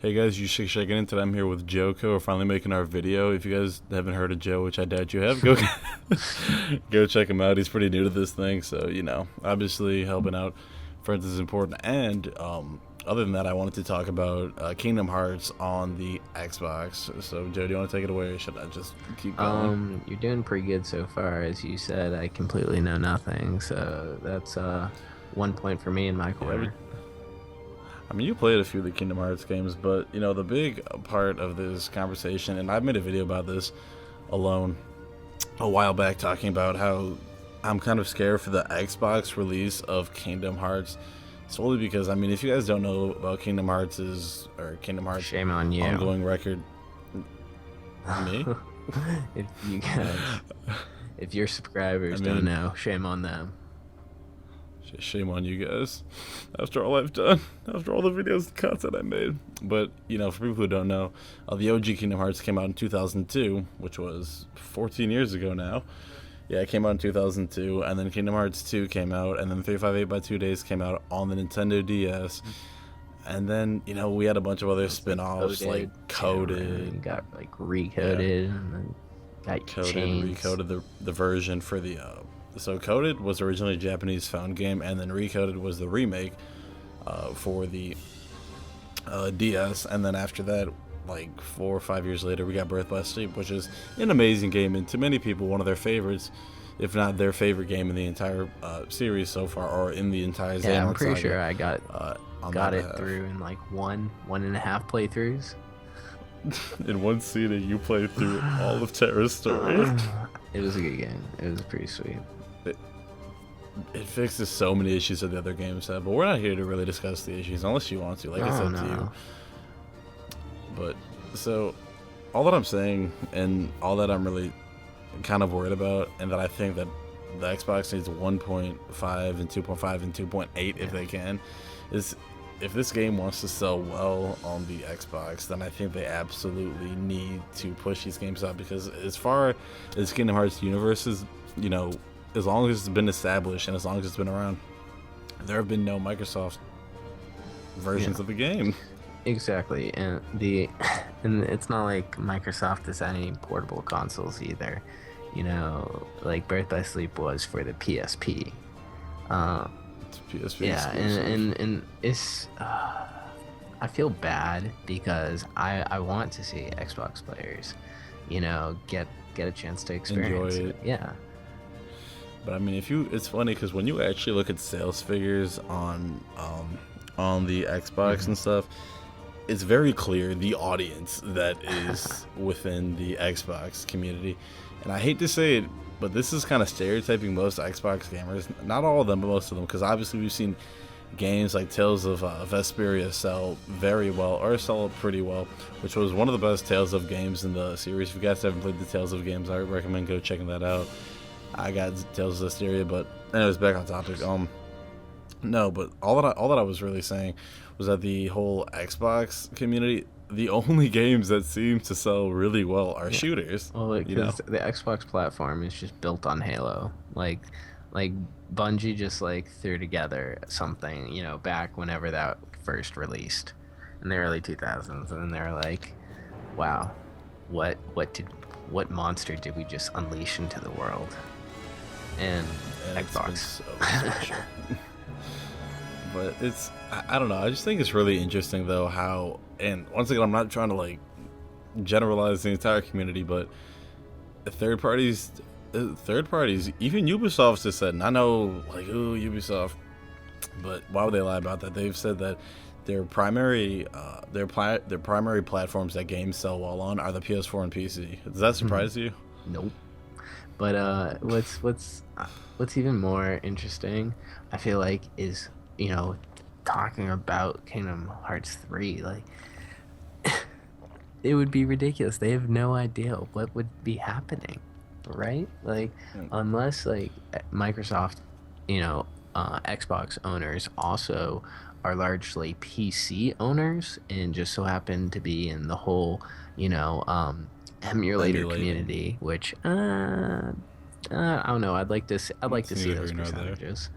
Hey guys, you should check in today. I'm here with Joko. We're finally making our video. If you guys haven't heard of Joe, which I doubt you have, go go check him out. He's pretty new to this thing, so obviously helping out friends is important. And other than that, I wanted to talk about Kingdom Hearts on the Xbox. So Joe, do you want to take it away, or should I just keep going? You're doing pretty good so far. As you said, I completely know nothing, so that's 1 point for me in my corner. I mean, you played a few of the Kingdom Hearts games, but the big part of this conversation, and I've made a video about this alone a while back, talking about how I'm kind of scared for the Xbox release of Kingdom Hearts, solely because, I mean, if you guys don't know about Kingdom Hearts Shame on you. ongoing record, me? If you guys, if your subscribers don't know, shame on them. Shame on you guys. After all I've done, after all the videos and content I made. But, for people who don't know, the OG Kingdom Hearts came out in 2002, which was 14 years ago now. Yeah, it came out in 2002, and then Kingdom Hearts 2 came out, and then 358 by 2 Days came out on the Nintendo DS. And then, we had a bunch of other spin-offs, like Coded. Got, recoded, and then got changed. Recoded the version for the... So Coded was originally a Japanese found game, and then Recoded was the remake for the DS. And then after that, like 4 or 5 years later, we got Birth by Sleep, which is an amazing game, and to many people, one of their favorites, if not their favorite game in the entire series so far, or in the entire Xehanort Saga. Yeah, I'm pretty sure I got it through in like one and a half playthroughs. In one seating, you played through all of Terra's story. It was a good game. It was pretty sweet. It fixes so many issues that the other games have, but we're not here to really discuss the issues unless you want to. Like, it's up to you. But so, all that I'm saying, and all that I'm really kind of worried about, and that I think that the Xbox needs 1.5 and 2.5 and 2.8 if they can, is if this game wants to sell well on the Xbox, then I think they absolutely need to push these games out, because as far as Kingdom Hearts universe is, as long as it's been established and as long as it's been around, there have been no Microsoft versions of the game. Exactly, and it's not like Microsoft is any portable consoles either. Like Birth by Sleep was for the PSP. It's PSP. Yeah, and it's I feel bad because I want to see Xbox players, get a chance to experience Enjoy it. Yeah. But I mean, it's funny because when you actually look at sales figures on the Xbox and stuff, it's very clear the audience that is within the Xbox community. And I hate to say it, but this is kind of stereotyping most Xbox gamers. Not all of them, but most of them, because obviously we've seen games like Tales of Vesperia sell very well, or sell pretty well, which was one of the best Tales of games in the series. If you guys haven't played the Tales of games, I recommend go checking that out. I got Tales of Vesperia, but anyways, back on topic. No, but all that I was really saying was that the whole Xbox community, the only games that seem to sell really well are shooters. Well, because the Xbox platform is just built on Halo. Like Bungie just threw together something, back whenever that first released in the early 2000s, and then they're like, wow, what monster did we just unleash into the world? And Xbox. But I don't know. I just think it's really interesting though how, and once again, I'm not trying to generalize the entire community, but third parties, even Ubisoft has said, and I know Ubisoft, but why would they lie about that? They've said that their primary platforms that games sell well on are the PS4 and PC. Does that surprise you? Nope. But what's even more interesting, I feel like, is talking about Kingdom Hearts 3. It would be ridiculous. They have no idea what would be happening, right? Unless Microsoft, Xbox owners also are largely PC owners and just so happen to be in the whole emulator community, which I don't know. I'd like to see those percentages.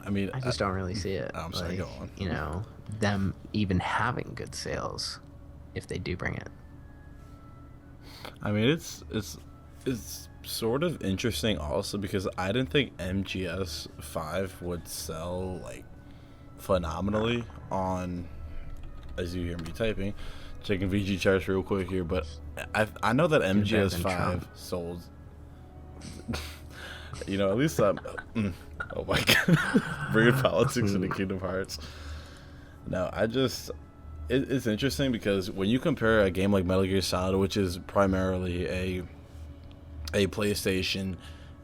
I mean, I just don't really see it. I'm sorry, Like, go on. them even having good sales if they do bring it. I mean, it's sort of interesting also because I didn't think MGS5 would sell like phenomenally on, as you hear me typing, checking VG charts real quick here, but I know that Did better than MGS5 Trump. sold. At least I'm. Oh my god, bringing politics into Kingdom Hearts. No, it's interesting because when you compare a game like Metal Gear Solid, which is primarily a PlayStation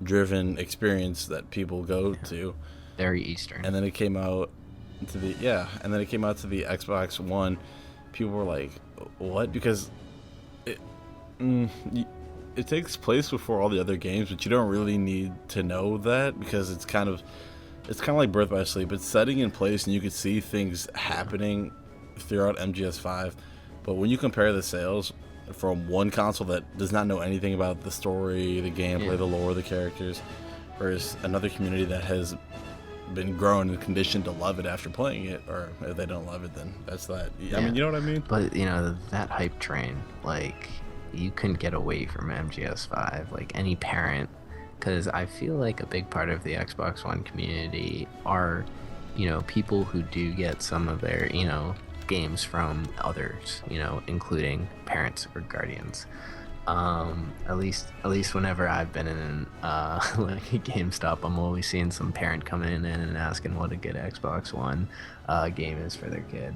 driven experience that people go to, Very Eastern. and then it came out and then it came out to the Xbox One, people were like, what? Because it it takes place before all the other games, but you don't really need to know that because it's kind of like Birth by Sleep. It's setting in place, and you could see things happening throughout MGS5. But when you compare the sales from one console that does not know anything about the story, the gameplay, the lore, the characters, versus another community that has been grown and conditioned to love it after playing it, or if they don't love it, then that's that. I mean, you know what I mean? But that hype train, like, you couldn't get away from MGS5. Like any parent, because I feel like a big part of the Xbox One community are, people who do get some of their, games from others, including parents or guardians. At least whenever I've been in like a GameStop, I'm always seeing some parent coming in and asking what a good Xbox One game is for their kid.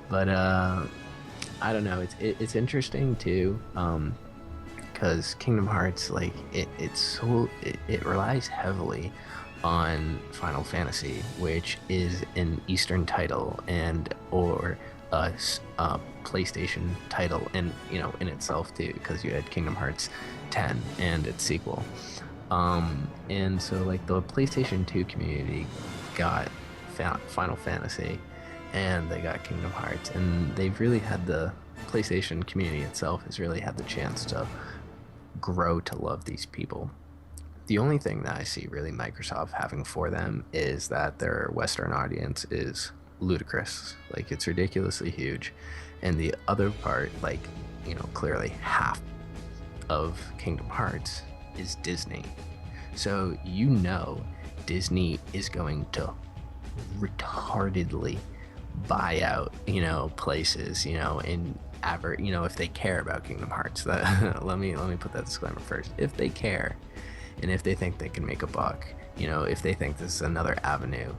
But I don't know. It's interesting too, because Kingdom Hearts, like it relies heavily on Final Fantasy, which is an Eastern title or a PlayStation title, in itself too, because you had Kingdom Hearts 10 and its sequel. And so like the PlayStation 2 community got Final Fantasy, and they got Kingdom Hearts, and they've really had the PlayStation community itself has really had the chance to grow to love these people. The only thing that I see really Microsoft having for them is that their Western audience is ludicrous. Like, it's ridiculously huge. And the other part, like, clearly half of Kingdom Hearts is Disney. So, Disney is going to retardedly buy out, places, if they care about Kingdom Hearts. That let me put that disclaimer first. If they care, and if they think they can make a buck, if they think this is another avenue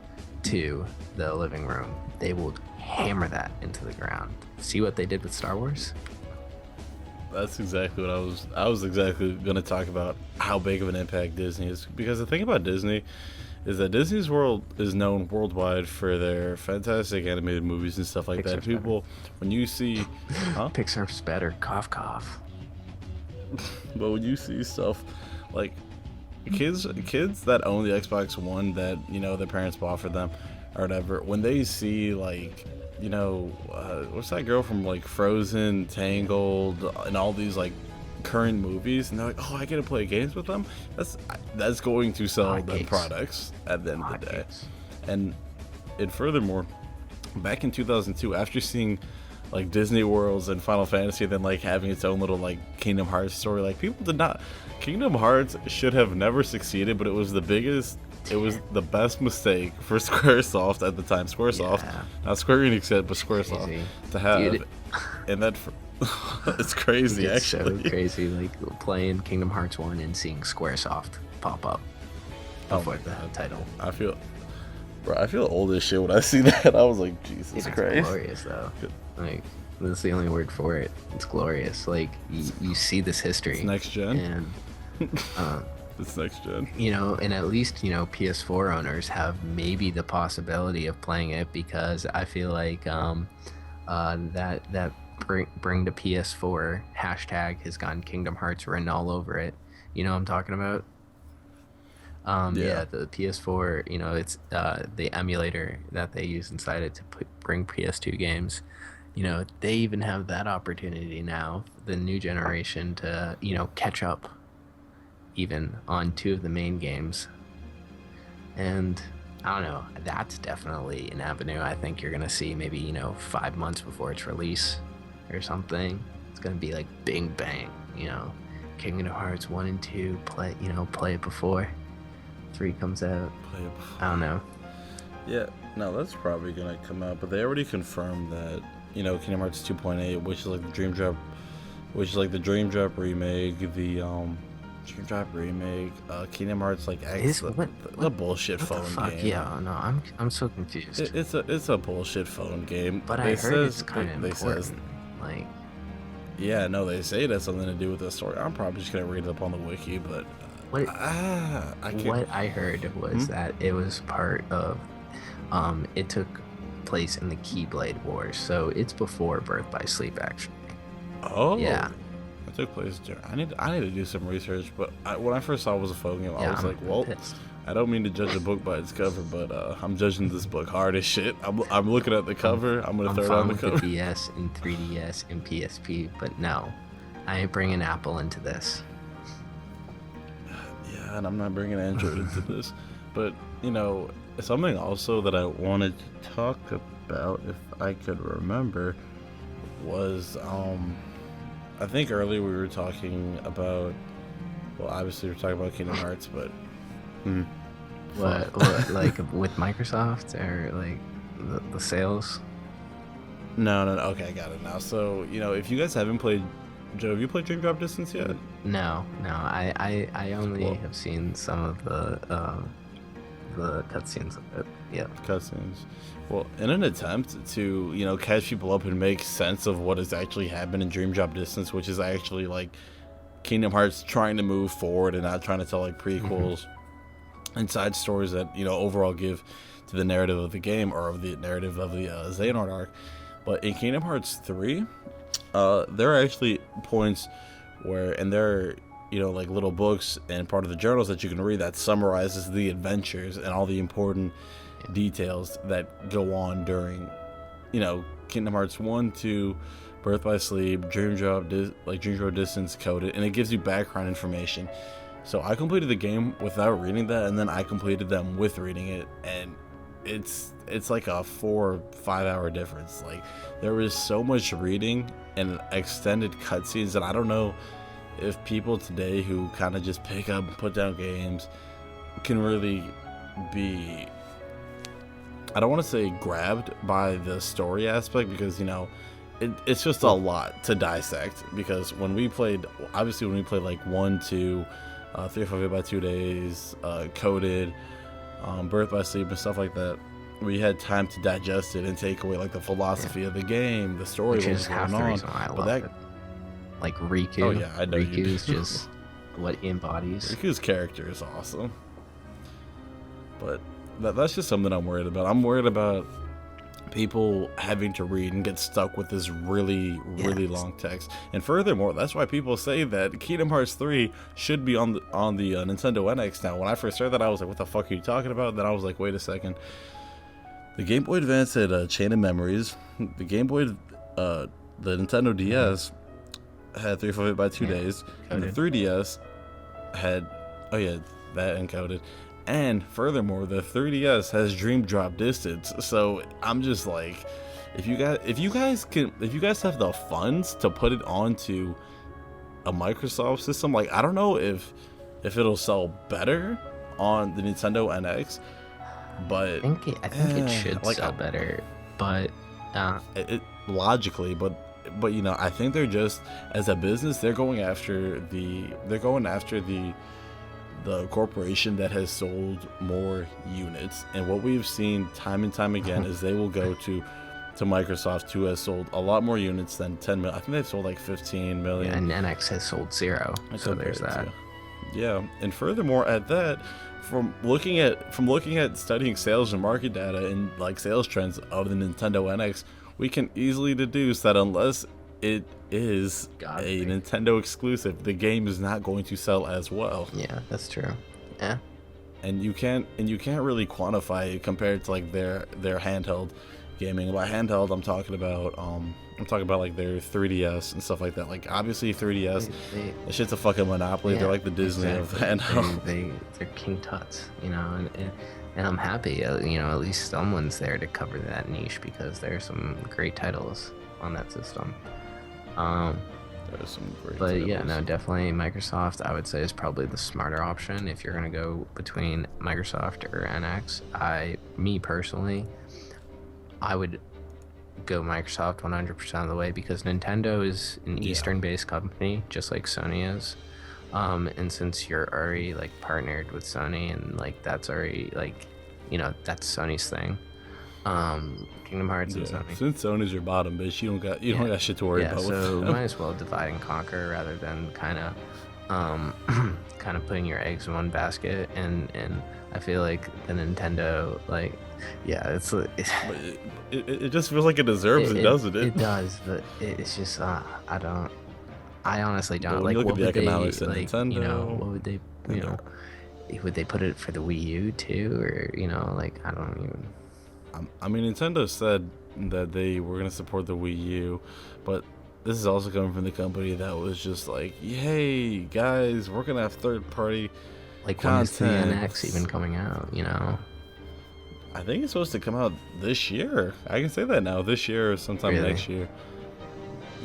to the living room, they will hammer that into the ground. See what they did with Star Wars? That's exactly what I was exactly going to talk about, how big of an impact Disney is. Because the thing about Disney is that Disney's World is known worldwide for their fantastic animated movies and stuff like that. People, when you see... Huh? Pixar's better. Cough, cough. But when you see stuff like kids that own the Xbox One that, their parents bought for them or whatever, when they see, like, what's that girl from, like, Frozen, Tangled, and all these, like, current movies, and they're like, oh, I get to play games with them, that's going to sell them products at the end of the day. And furthermore, back in 2002, after seeing like Disney Worlds and Final Fantasy, then like having its own little like Kingdom Hearts story, like people did not, Kingdom Hearts should have never succeeded, but it was the best mistake for Squaresoft at the time. Squaresoft, not Square Enix yet, but Squaresoft, to have. Dude, and that it's crazy. It's actually so crazy, like playing Kingdom Hearts 1 and seeing Squaresoft pop up before the title. I feel old as shit when I see that. I was like, Jesus Christ. It's glorious though. Like, that's the only word for it. It's glorious. Like, you see this history. It's next gen. And it's next gen. And at least, PS4 owners have maybe the possibility of playing it, because I feel like that bring to PS4 hashtag has gotten Kingdom Hearts written all over it. You know what I'm talking about? Yeah, the PS4, it's the emulator that they use inside it to bring PS2 games. They even have that opportunity now, the new generation, to, catch up even on two of the main games. And I don't know. That's definitely an avenue I think you're gonna see maybe, 5 months before its release or something. It's gonna be like bing bang, Kingdom Hearts 1 and 2, play it before 3 comes out. Play it I don't know. Yeah, no, that's probably gonna come out, but they already confirmed that, Kingdom Hearts 2.8, which is like the Dream Drop remake, the Dream Drop remake, Kingdom Hearts like X, the bullshit what phone the fuck? game. Yeah, no, I'm so confused. It's a bullshit phone game. But I heard it's kind of important. Like, yeah, no, they say it has something to do with the story. I'm probably just gonna read it up on the wiki, but what I what I heard was that it was part of, it took place in the Keyblade Wars, so it's before Birth by Sleep, actually. Oh, Yeah. it took place during. I need to do some research, but when I first saw it was a phone game, I was like, well, pissed. I don't mean to judge a book by its cover, but I'm judging this book hard as shit. I'm looking at the cover. I'm gonna throw it on the cover. The DS and 3DS and PSP, but no, I ain't bringing Apple into this. Yeah, and I'm not bringing Android into this, but something also that I wanted to talk about, if I could remember, was I think earlier we were talking about, well, obviously we're talking about Kingdom Hearts, but What like with Microsoft or like the sales? No, okay, I got it now. So if you guys haven't played, Joe, have you played Dream Drop Distance yet? No, I only have seen some of the cutscenes of it. Yeah, cutscenes. Well, in an attempt to catch people up and make sense of what has actually happened in Dream Drop Distance, which is actually like Kingdom Hearts trying to move forward and not trying to tell like prequels and side stories that overall give to the narrative of the game or of the narrative of the Xehanort arc. But in Kingdom Hearts 3, there are actually points where, and there are like little books and part of the journals that you can read that summarizes the adventures and all the important details that go on during Kingdom Hearts 1, 2, Birth by Sleep, Dream Drop Distance, Coded, and it gives you background information. So I completed the game without reading that, and then I completed them with reading it, and it's like a 4 or 5 hour difference. Like, there was so much reading and extended cutscenes that I don't know if people today who kind of just pick up and put down games can really be, I don't want to say grabbed by the story aspect, because it's just a lot to dissect. Because when we played like 1, 2, 3 or 5 by 2 days, Coded, Birth by Sleep and stuff like that, we had time to digest it and take away like the philosophy of the game, the story, which is half the reason why I love it. Like Riku. Oh yeah, I know. Riku is just what he embodies. Riku's character is awesome, but that's just something I'm worried about. I'm worried about people having to read and get stuck with this really long text. And furthermore, that's why people say that Kingdom Hearts 3 should be on the Nintendo NX now. When I first heard that, I was like, what the fuck are you talking about? Then I was like, wait a second. The Game Boy Advance had Chain of Memories. The Game Boy, the Nintendo DS had 348 by 2 days. And the 3DS had, that encoded. And furthermore, the 3DS has Dream Drop Distance. So I'm just like, if you guys have the funds to put it onto a Microsoft system, like, I don't know if it'll sell better on the Nintendo NX, but I think it should sell better, but it logically, but I think they're just, as a business, they're going after the corporation that has sold more units. And what we've seen time and time again is they will go to Microsoft, who has sold a lot more units than 10 million. I think they've sold like 15 million. Yeah, and NX has sold 0. So there's that. Yeah, and furthermore, at that, from looking at studying sales and market data and like sales trends of the Nintendo NX, we can easily deduce that unless it is a Nintendo exclusive, the game is not going to sell as well. Yeah, that's true. Yeah. And you can't really quantify it compared to like their handheld gaming. By handheld, I'm talking about like their 3DS and stuff like that. Like, obviously 3DS, that shit's a fucking monopoly. Yeah, they're like the Disney of handheld. They're King Tuts, and and I'm happy. At least someone's there to cover that niche because there's some great titles on that system. Um, There's some great but yeah, titles. no, definitely Microsoft. I would say is probably the smarter option if you're gonna go between Microsoft or NX. Me personally, I would go Microsoft 100% of the way because Nintendo is an Yeah. Eastern-based company, just like Sony is. And since you're already like partnered with Sony and like that's already like, that's Sony's thing. Kingdom Hearts and Yeah. Sony. Since Sony's your bottom bitch, you don't got shit to worry about So with them. might as well divide and conquer rather than kind of, kind of putting your eggs in one basket. And I feel like the Nintendo, like, yeah, But it just feels like it deserves it, doesn't it? It does, but it's just I honestly But don't when like. you look What at the would they economics of like? Nintendo, What would they? you know, Would they put it for the Wii U too, or like I don't even. I mean, Nintendo said that they were gonna support the Wii U, but this is also coming from the company that was just like, "Hey guys, we're gonna have third-party Like when is the content." NX even coming out? I think it's supposed to come out this year. I can say that now. This year or sometime Really? next year.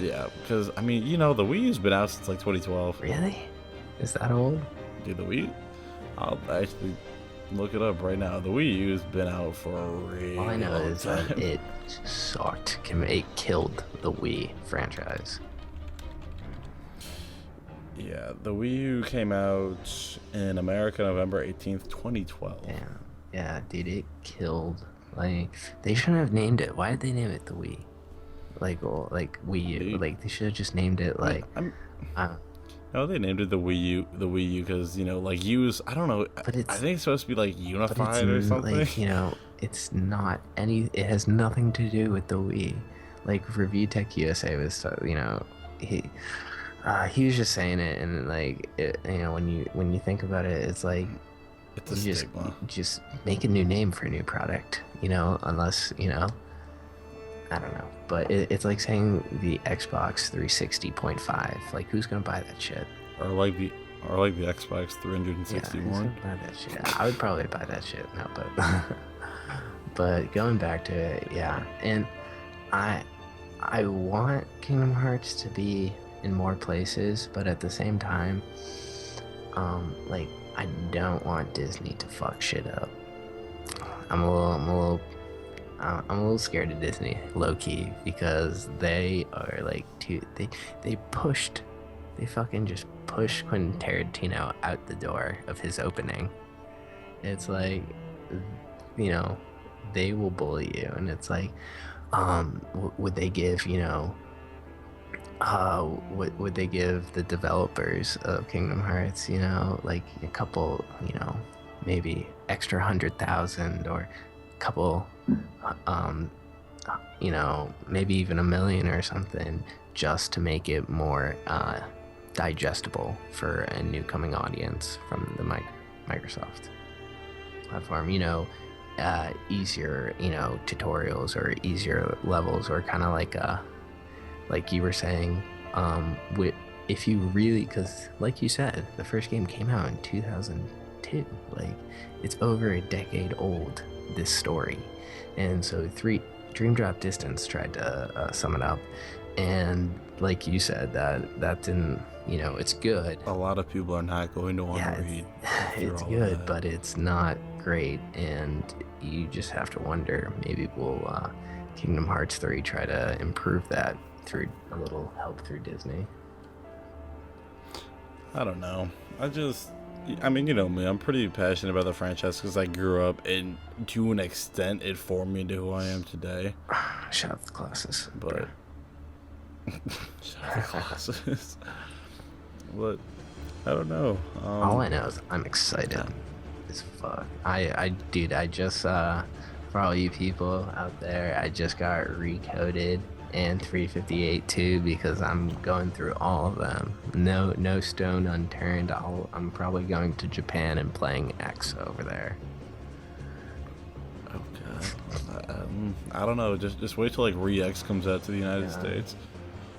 Yeah, because I mean, the Wii U's been out since like 2012. Really? Is that old? Dude, the Wii. I'll actually look it up right now. The Wii U's been out for a really All I know long is that time. it sucked. It killed the Wii franchise. Yeah, the Wii U came out in America November 18th, 2012. Damn. Yeah, dude, it killed. Like, they shouldn't have named it. Why did they name it the Wii? Like Wii U. Dude. Like, they should have just named it, like, No, they named it the Wii U, because, like, U's, I don't know, But I think it's supposed to be, like, but unified or something. like, it's not it has nothing to do with the Wii. Like, Review Tech USA was, he was just saying it, and, like, when you think about it, it's like, It's a you stigma. just make a new name for a new product, unless, I don't know. But it's like saying the Xbox 360.5. Like, who's gonna buy that shit? Or like the Xbox Yeah, who's 361. gonna buy that shit? I would probably buy that shit. No, but but going back to it, yeah. And I want Kingdom Hearts to be in more places, but at the same time, like, I don't want Disney to fuck shit up. I'm a little scared of Disney, low key, because they are like they fucking just pushed Quentin Tarantino out the door of his opening. It's like, they will bully you, and it's like, would they give would they give the developers of Kingdom Hearts, like a couple, maybe extra 100,000 or a couple, maybe even $1 million or something, just to make it more digestible for a new coming audience from the Microsoft platform. Easier, tutorials or easier levels, or kind of like you were saying, if you really, because like you said, the first game came out in 2002. Like, it's over a decade old, this story. And so Dream Drop Distance tried to sum it up, and like you said, that didn't, it's good. A lot of people are not going to want to read. It's good, but it's not great, and you just have to wonder, maybe will Kingdom Hearts 3 try to improve that through a little help through Disney? I don't know. I mean, you know me, I'm pretty passionate about the franchise because I grew up, and to an extent, it formed me into who I am today. Shout out the classes. But shout out the classes. But I don't know. All I know is I'm excited as fuck. Dude, I just for all you people out there, I just got recoded and 358 too, because I'm going through all of them. No stone unturned. I'm probably going to Japan and playing X over there. Oh god. I don't know. Just wait till like Re-X comes out to the United States.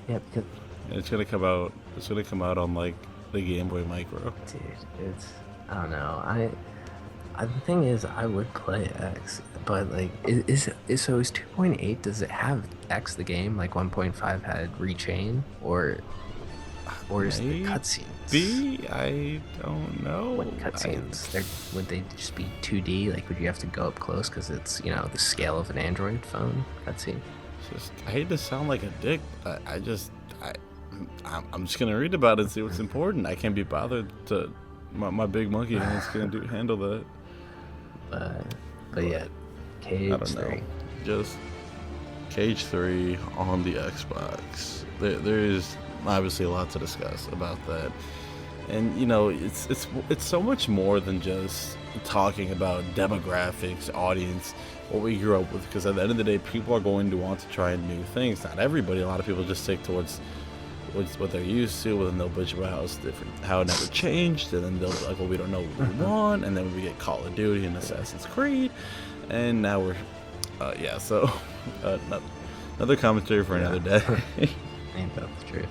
Yeah, because And it's gonna come out. It's gonna come out on like the Game Boy Micro. dude, I don't know. The thing is, I would play X, but like, is 2.8? Does it have X the game like 1.5 had Rechain, or is the cutscenes? Maybe, I don't know. What cutscenes? Would they just be 2D? Like, would you have to go up close because it's the scale of an Android phone cutscene? I hate to sound like a dick, but I'm just gonna read about it and see what's important. I can't be bothered to my big monkey hand's gonna handle that. But yeah, I Cage don't know. 3. Just Cage 3 on the Xbox. There is obviously a lot to discuss about that, and it's so much more than just talking about demographics, audience, what we grew up with. Because at the end of the day, people are going to want to try new things. Not everybody. A lot of people just stick towards what they're used to, and then they'll bitch about how it's different, how it never changed, and then they'll be like, well, we don't know what we want, and then we get Call of Duty and Assassin's Creed, and now we're, so, another commentary for another day. Ain't that the truth?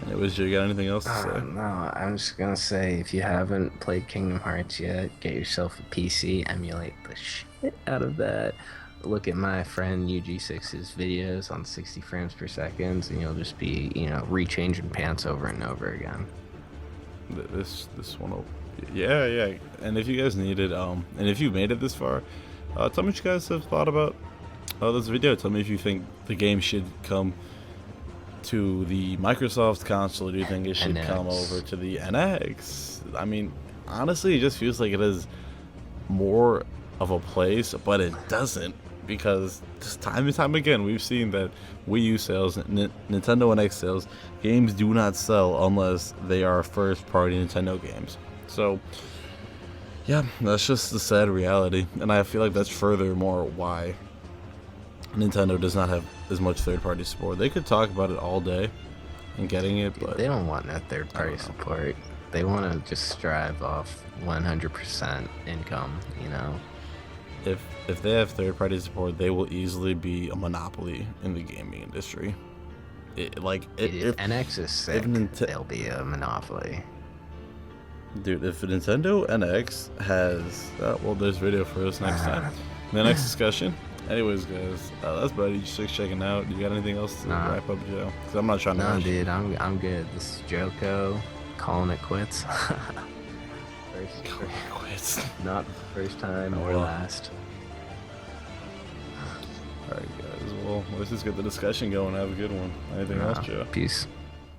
Anyways, you got anything else to say? No, I'm just gonna say, if you haven't played Kingdom Hearts yet, get yourself a PC, emulate the shit out of that. Look at my friend UG6's videos on 60 frames per second, and you'll just be, rechanging pants over and over again. This one will, yeah. And if you guys need it, and if you made it this far, tell me what you guys have thought about this video. Tell me if you think the game should come to the Microsoft console, or do you think it should come over to the NX? I mean, honestly, it just feels like it is more of a place, but it doesn't, because just time and time again we've seen that Wii U sales, Nintendo NX sales, games do not sell unless they are first-party Nintendo games. So yeah, that's just the sad reality, and I feel like that's furthermore why Nintendo does not have as much third-party support. They could talk about it all day and getting it, but they don't want that third-party support. They want to just strive off 100% income, If they have third-party support, they will easily be a monopoly in the gaming industry. If NX is sick, they'll be a monopoly. Dude, if Nintendo NX has, well, there's video for us next time. The next discussion. Anyways, guys, that's about it. Just checking out. Do you got anything else to wrap up, Joe? Because I'm not trying to. No, dude, I'm good. This is Joko, calling it quits. Quits. Not the first time or last. Alright, guys. Well, let's just get the discussion going. Have a good one. Anything else, Joe? Peace.